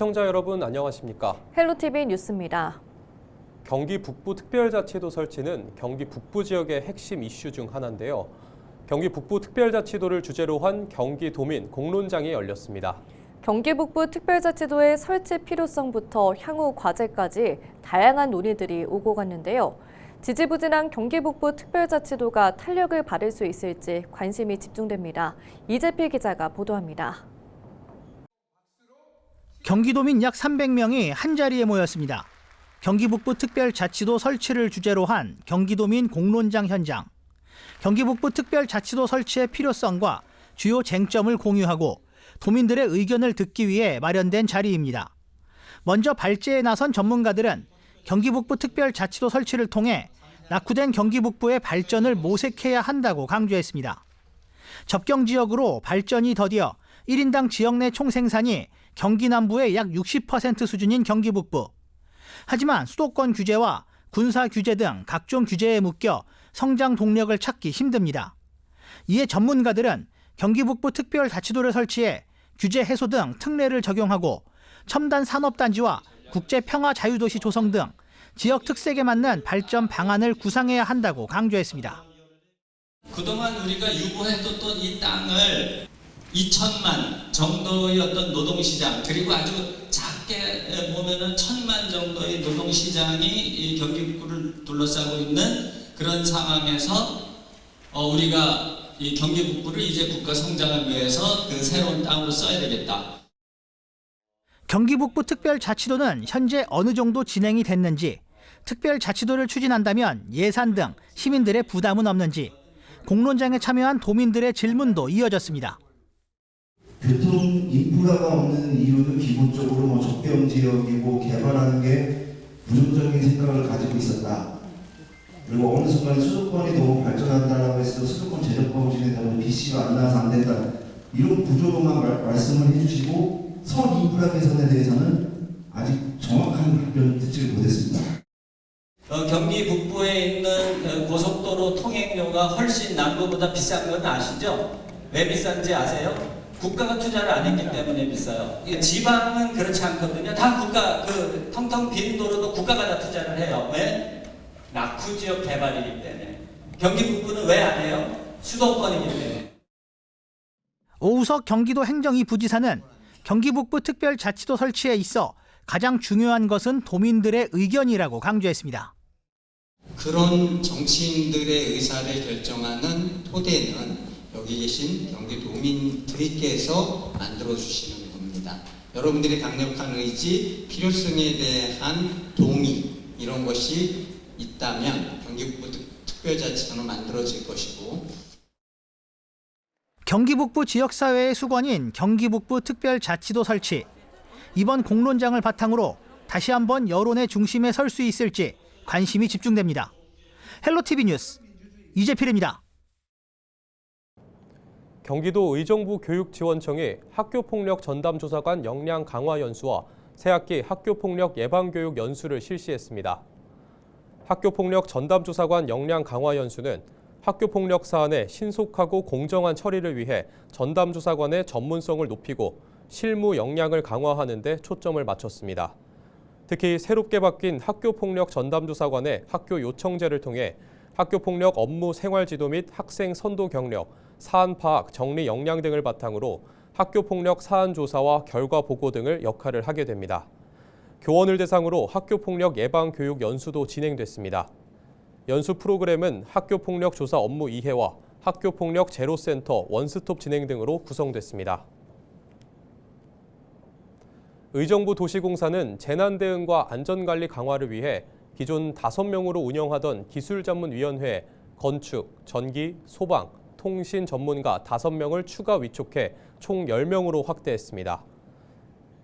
시청자 여러분 안녕하십니까? 헬로티비 뉴스입니다. 경기 북부 특별자치도 설치는 경기 북부 지역의 핵심 이슈 중 하나인데요. 경기 북부 특별자치도를 주제로 한 경기도민 공론장이 열렸습니다. 경기 북부 특별자치도의 설치 필요성부터 향후 과제까지 다양한 논의들이 오고 갔는데요. 지지부진한 경기 북부 특별자치도가 탄력을 받을 수 있을지 관심이 집중됩니다. 이재필 기자가 보도합니다. 경기도민 약 300명이 한자리에 모였습니다. 경기 북부 특별자치도 설치를 주제로 한 경기도민 공론장 현장. 경기 북부 특별자치도 설치의 필요성과 주요 쟁점을 공유하고 도민들의 의견을 듣기 위해 마련된 자리입니다. 먼저 발제에 나선 전문가들은 경기 북부 특별자치도 설치를 통해 낙후된 경기 북부의 발전을 모색해야 한다고 강조했습니다. 접경 지역으로 발전이 더디어 1인당 지역 내 총생산이 경기 남부의 약 60% 수준인 경기 북부. 하지만 수도권 규제와 군사 규제 등 각종 규제에 묶여 성장 동력을 찾기 힘듭니다. 이에 전문가들은 경기 북부 특별자치도를 설치해 규제 해소 등 특례를 적용하고 첨단 산업단지와 국제평화자유도시 조성 등 지역 특색에 맞는 발전 방안을 구상해야 한다고 강조했습니다. 그동안 우리가 유보해뒀던 이 땅을 2천만 정도의 어떤 노동시장, 그리고 아주 작게 보면은 1,000만 정도의 노동시장이 이 경기 북부를 둘러싸고 있는 그런 상황에서 우리가 이 경기 북부를 이제 국가 성장을 위해서 그 새로운 땅으로 써야 되겠다. 경기 북부 특별자치도는 현재 어느 정도 진행이 됐는지, 특별자치도를 추진한다면 예산 등 시민들의 부담은 없는지, 공론장에 참여한 도민들의 질문도 이어졌습니다. 교통 인프라가 없는 이유는 기본적으로 접경 지역이고 개발하는 게 부정적인 생각을 가지고 있었다. 그리고 어느 순간 수도권이 너무 발전한다고 해서 수도권 재정법진에 너무 BC가 안 나와서 안 된다. 이런 구조로만 말씀을 해주시고 선 인프라 개선에 대해서는 아직 정확한 답변을 듣지 못했습니다. 경기 북부에 있는 고속도로 통행료가 훨씬 남부보다 비싼 건 아시죠? 왜 비싼지 아세요? 국가가 투자를 안 했기 때문에 비싸요. 지방은 그렇지 않거든요. 다 국가, 텅텅 빈 도로도 국가가 다 투자를 해요. 왜? 낙후 지역 개발이기 때문에. 경기 북부는 왜 안 해요? 수도권이기 때문에. 오우석 경기도 행정2 부지사는 경기 북부 특별자치도 설치에 있어 가장 중요한 것은 도민들의 의견이라고 강조했습니다. 그런 정치인들의 의사를 결정하는 토대는 여기 계신 경기도민들께서 만들어주시는 겁니다. 여러분들의 강력한 의지, 필요성에 대한 동의, 이런 것이 있다면 경기북부 특별자치도는 만들어질 것이고, 경기북부 지역사회의 수건인 경기북부 특별자치도 설치. 이번 공론장을 바탕으로 다시 한번 여론의 중심에 설 수 있을지 관심이 집중됩니다. 헬로티비 뉴스 이재필입니다. 경기도 의정부 교육지원청이 학교폭력 전담조사관 역량 강화 연수와 새학기 학교폭력 예방교육 연수를 실시했습니다. 학교폭력 전담조사관 역량 강화 연수는 학교폭력 사안의 신속하고 공정한 처리를 위해 전담조사관의 전문성을 높이고 실무 역량을 강화하는 데 초점을 맞췄습니다. 특히 새롭게 바뀐 학교폭력 전담조사관의 학교 요청제를 통해 학교폭력 업무 생활지도 및 학생 선도 경력, 사안 파악, 정리 역량 등을 바탕으로 학교폭력 사안 조사와 결과 보고 등을 역할을 하게 됩니다. 교원을 대상으로 학교폭력 예방 교육 연수도 진행됐습니다. 연수 프로그램은 학교폭력 조사 업무 이해와 학교폭력 제로센터 원스톱 진행 등으로 구성됐습니다. 의정부 도시공사는 재난 대응과 안전관리 강화를 위해 기존 5명으로 운영하던 기술전문위원회에 건축, 전기, 소방, 통신 전문가 5명을 추가 위촉해 총 10명으로 확대했습니다.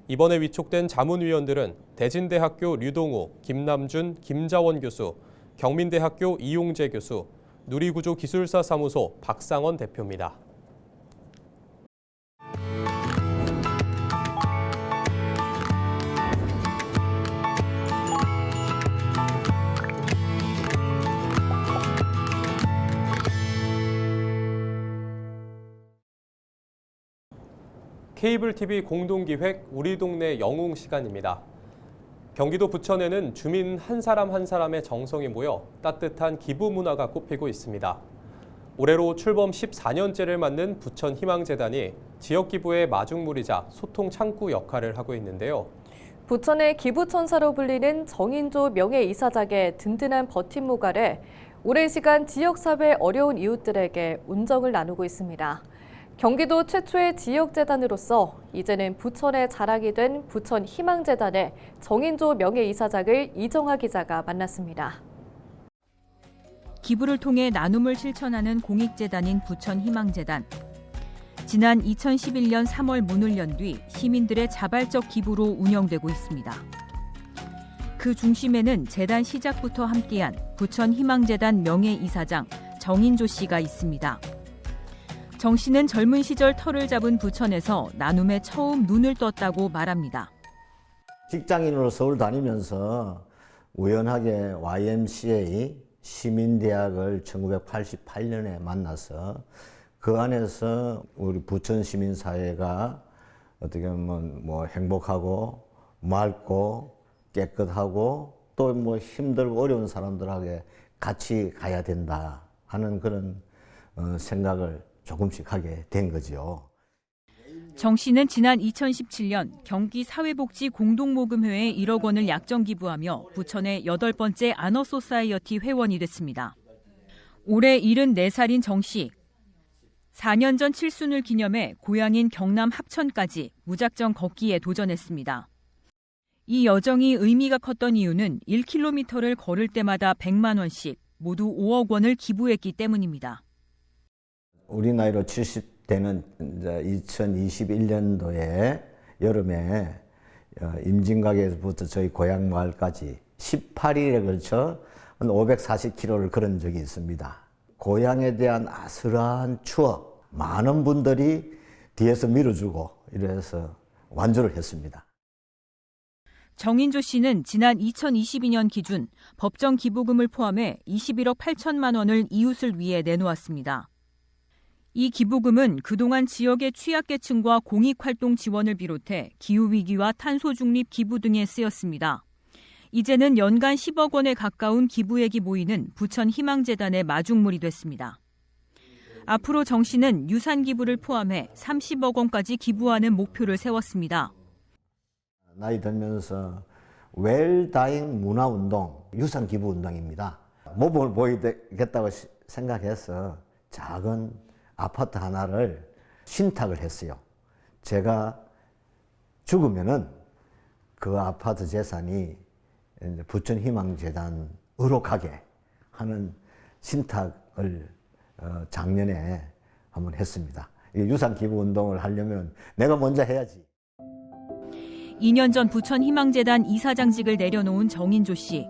이번에 위촉된 자문위원들은 대진대학교 류동우, 김남준, 김자원 교수, 경민대학교 이용재 교수, 누리구조기술사 사무소 박상원 대표입니다. 케이블 TV 공동기획 우리 동네 영웅 시간입니다. 경기도 부천에는 주민 한 사람 한 사람의 정성이 모여 따뜻한 기부 문화가 꽃피고 있습니다. 올해로 출범 14년째를 맞는 부천 희망재단이 지역 기부의 마중물이자 소통 창구 역할을 하고 있는데요. 부천의 기부천사로 불리는 정인조 명예이사장의 든든한 버팀목 아래 오랜 시간 지역사회 어려운 이웃들에게 운정을 나누고 있습니다. 경기도 최초의 지역재단으로서 이제는 부천의 자랑이 된 부천 희망재단의 정인조 명예이사장을 이정하 기자가 만났습니다. 기부를 통해 나눔을 실천하는 공익재단인 부천 희망재단. 지난 2011년 3월 문을 연 뒤 시민들의 자발적 기부로 운영되고 있습니다. 그 중심에는 재단 시작부터 함께한 부천 희망재단 명예이사장 정인조 씨가 있습니다. 정 씨는 젊은 시절 터를 잡은 부천에서 나눔에 처음 눈을 떴다고 말합니다. 직장인으로 서울 다니면서 우연하게 YMCA 시민대학을 1988년에 만나서 그 안에서 우리 부천 시민사회가 어떻게 보면 뭐 행복하고 맑고 깨끗하고 또 뭐 힘들고 어려운 사람들하고 같이 가야 된다 하는 그런 생각을 조금씩 하게 된 거죠. 정 씨는 지난 2017년 경기 사회복지 공동모금회에 1억 원을 약정 기부하며 부천의 8번째 아너소사이어티 회원이 됐습니다. 올해 74살인 정 씨. 4년 전 칠순을 기념해 고향인 경남 합천까지 무작정 걷기에 도전했습니다. 이 여정이 의미가 컸던 이유는 1km를 걸을 때마다 100만 원씩 모두 5억 원을 기부했기 때문입니다. 우리 나이로 70대는 이제 2021년도에 여름에 임진각에서부터 저희 고향 마을까지 18일에 걸쳐 한 540km를 걸은 적이 있습니다. 고향에 대한 아슬한 추억, 많은 분들이 뒤에서 밀어주고 이래서 완주를 했습니다. 정인조 씨는 지난 2022년 기준 법정 기부금을 포함해 21억 8천만 원을 이웃을 위해 내놓았습니다. 이 기부금은 그동안 지역의 취약계층과 공익활동 지원을 비롯해 기후위기와 탄소중립 기부 등에 쓰였습니다. 이제는 연간 10억 원에 가까운 기부액이 모이는 부천 희망재단의 마중물이 됐습니다. 앞으로 정 씨는 유산 기부를 포함해 30억 원까지 기부하는 목표를 세웠습니다. 나이 들면서 웰다잉 문화운동, 유산 기부 운동입니다. 모범을 보이겠다고 생각해서 작은 아파트 하나를 신탁을 했어요. 제가 죽으면은 그 아파트 재산이 부천 희망재단으로 가게 하는 신탁을 작년에 한번 했습니다. 유산 기부 운동을 하려면 내가 먼저 해야지. 2년 전 부천 희망재단 이사장직을 내려놓은 정인조 씨.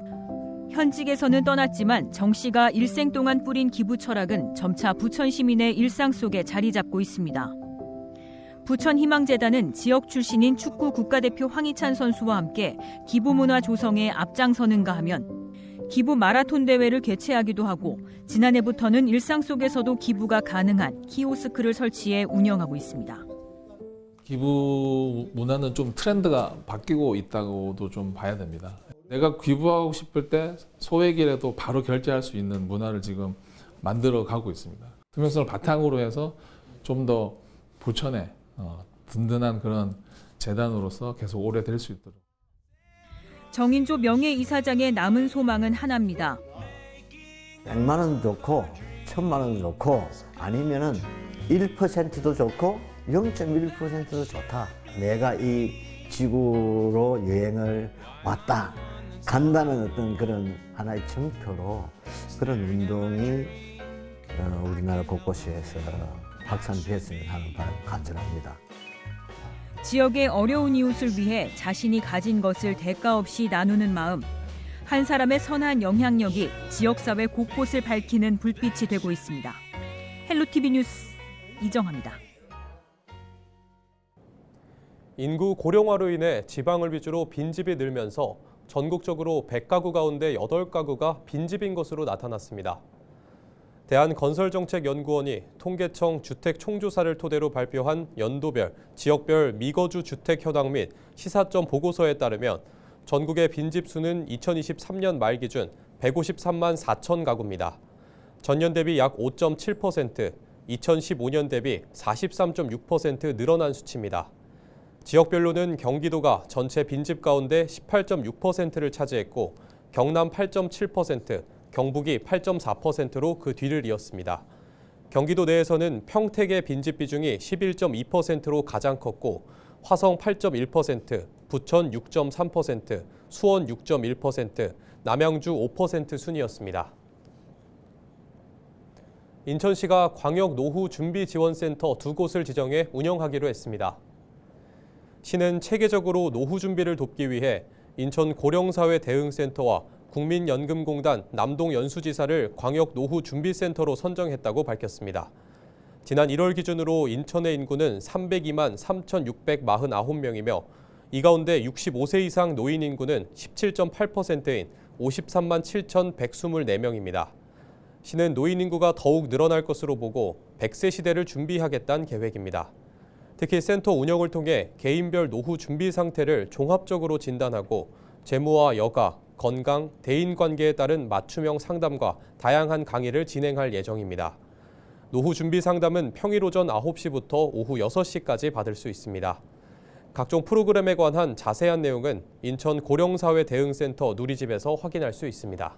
현직에서는 떠났지만 정 씨가 일생 동안 뿌린 기부 철학은 점차 부천 시민의 일상 속에 자리 잡고 있습니다. 부천 희망재단은 지역 출신인 축구 국가대표 황희찬 선수와 함께 기부 문화 조성에 앞장서는가 하면 기부 마라톤 대회를 개최하기도 하고 지난해부터는 일상 속에서도 기부가 가능한 키오스크를 설치해 운영하고 있습니다. 기부 문화는 좀 트렌드가 바뀌고 있다고도 좀 봐야 됩니다. 내가 기부하고 싶을 때 소액이라도 바로 결제할 수 있는 문화를 지금 만들어 가고 있습니다. 투명성을 바탕으로 해서 좀 더 부천에 든든한 그런 재단으로서 계속 오래 될 수 있도록. 정인조 명예이사장의 남은 소망은 하나입니다. 100만 원도 좋고 1000만 원도 좋고 아니면은 1%도 좋고 0.1%도 좋다. 내가 이 지구로 여행을 왔다. 간다는 어떤 그런 하나의 증표로 그런 운동이 우리나라 곳곳에서 확산되었으면 하는 바람을 간절합니다. 지역의 어려운 이웃을 위해 자신이 가진 것을 대가 없이 나누는 마음. 한 사람의 선한 영향력이 지역사회 곳곳을 밝히는 불빛이 되고 있습니다. 헬로티비 뉴스 이정하입니다. 인구 고령화로 인해 지방을 위주로 빈집이 늘면서 전국적으로 100가구 가운데 8가구가 빈집인 것으로 나타났습니다. 대한건설정책연구원이 통계청 주택총조사를 토대로 발표한 연도별, 지역별 미거주 주택 현황 및 시사점 보고서에 따르면 전국의 빈집 수는 2023년 말 기준 153만 4천 가구입니다. 전년 대비 약 5.7%, 2015년 대비 43.6% 늘어난 수치입니다. 지역별로는 경기도가 전체 빈집 가운데 18.6%를 차지했고 경남 8.7%, 경북이 8.4%로 그 뒤를 이었습니다. 경기도 내에서는 평택의 빈집 비중이 11.2%로 가장 컸고 화성 8.1%, 부천 6.3%, 수원 6.1%, 남양주 5% 순이었습니다. 인천시가 광역 노후 준비 지원센터 2곳을 지정해 운영하기로 했습니다. 시는 체계적으로 노후 준비를 돕기 위해 인천 고령사회 대응센터와 국민연금공단 남동연수지사를 광역 노후 준비센터로 선정했다고 밝혔습니다. 지난 1월 기준으로 인천의 인구는 302만 3,649명이며 이 가운데 65세 이상 노인 인구는 17.8%인 53만 7,124명입니다. 시는 노인 인구가 더욱 늘어날 것으로 보고 100세 시대를 준비하겠다는 계획입니다. 특히 센터 운영을 통해 개인별 노후 준비 상태를 종합적으로 진단하고 재무와 여가, 건강, 대인관계에 따른 맞춤형 상담과 다양한 강의를 진행할 예정입니다. 노후 준비 상담은 평일 오전 9시부터 오후 6시까지 받을 수 있습니다. 각종 프로그램에 관한 자세한 내용은 인천 고령사회 대응센터 누리집에서 확인할 수 있습니다.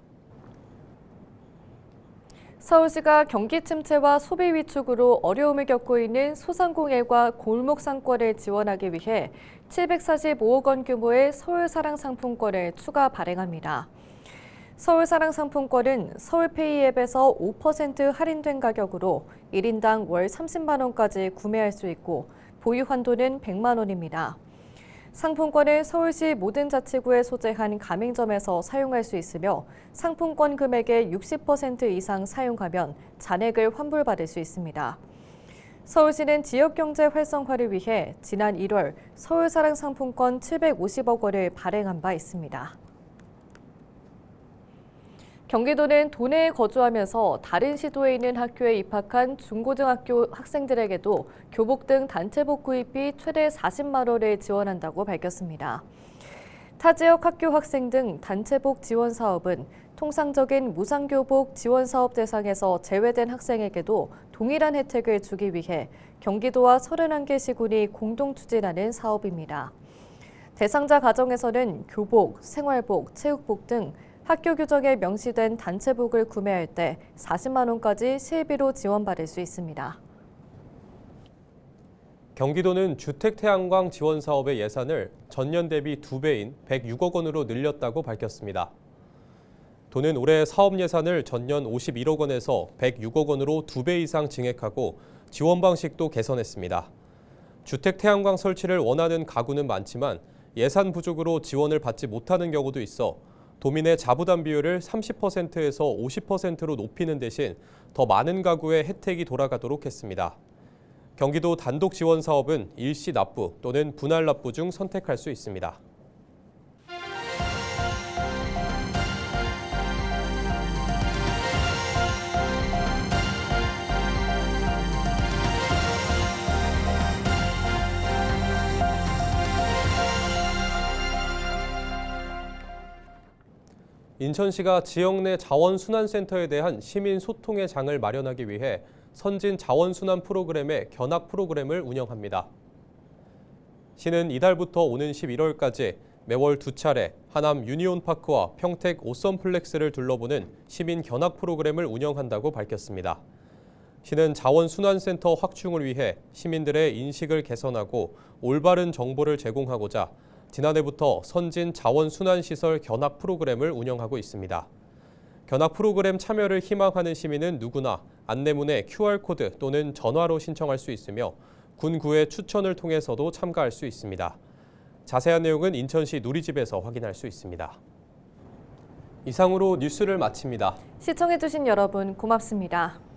서울시가 경기 침체와 소비 위축으로 어려움을 겪고 있는 소상공인과 골목 상권을 지원하기 위해 745억 원 규모의 서울사랑 상품권을 추가 발행합니다. 서울사랑 상품권은 서울페이 앱에서 5% 할인된 가격으로 1인당 월 30만 원까지 구매할 수 있고 보유 한도는 100만 원입니다. 상품권을 서울시 모든 자치구에 소재한 가맹점에서 사용할 수 있으며 상품권 금액의 60% 이상 사용하면 잔액을 환불받을 수 있습니다. 서울시는 지역경제 활성화를 위해 지난 1월 서울사랑 상품권 750억 원을 발행한 바 있습니다. 경기도는 도내에 거주하면서 다른 시도에 있는 학교에 입학한 중고등학교 학생들에게도 교복 등 단체복 구입비 최대 40만 원을 지원한다고 밝혔습니다. 타 지역 학교 학생 등 단체복 지원 사업은 통상적인 무상교복 지원 사업 대상에서 제외된 학생에게도 동일한 혜택을 주기 위해 경기도와 31개 시군이 공동 추진하는 사업입니다. 대상자 가정에서는 교복, 생활복, 체육복 등 학교 규정에 명시된 단체복을 구매할 때 40만 원까지 실비로 지원받을 수 있습니다. 경기도는 주택태양광 지원 사업의 예산을 전년 대비 2배인 106억 원으로 늘렸다고 밝혔습니다. 도는 올해 사업 예산을 전년 51억 원에서 106억 원으로 2배 이상 증액하고 지원 방식도 개선했습니다. 주택태양광 설치를 원하는 가구는 많지만 예산 부족으로 지원을 받지 못하는 경우도 있어 도민의 자부담 비율을 30%에서 50%로 높이는 대신 더 많은 가구에 혜택이 돌아가도록 했습니다. 경기도 단독 지원 사업은 일시 납부 또는 분할 납부 중 선택할 수 있습니다. 인천시가 지역 내 자원순환센터에 대한 시민 소통의 장을 마련하기 위해 선진 자원순환 프로그램의 견학 프로그램을 운영합니다. 시는 이달부터 오는 11월까지 매월 2차례 하남 유니온파크와 평택 오썸플렉스를 둘러보는 시민 견학 프로그램을 운영한다고 밝혔습니다. 시는 자원순환센터 확충을 위해 시민들의 인식을 개선하고 올바른 정보를 제공하고자 지난해부터 선진 자원순환시설 견학 프로그램을 운영하고 있습니다. 견학 프로그램 참여를 희망하는 시민은 누구나 안내문에 QR코드 또는 전화로 신청할 수 있으며 군구의 추천을 통해서도 참가할 수 있습니다. 자세한 내용은 인천시 누리집에서 확인할 수 있습니다. 이상으로 뉴스를 마칩니다. 시청해주신 여러분 고맙습니다.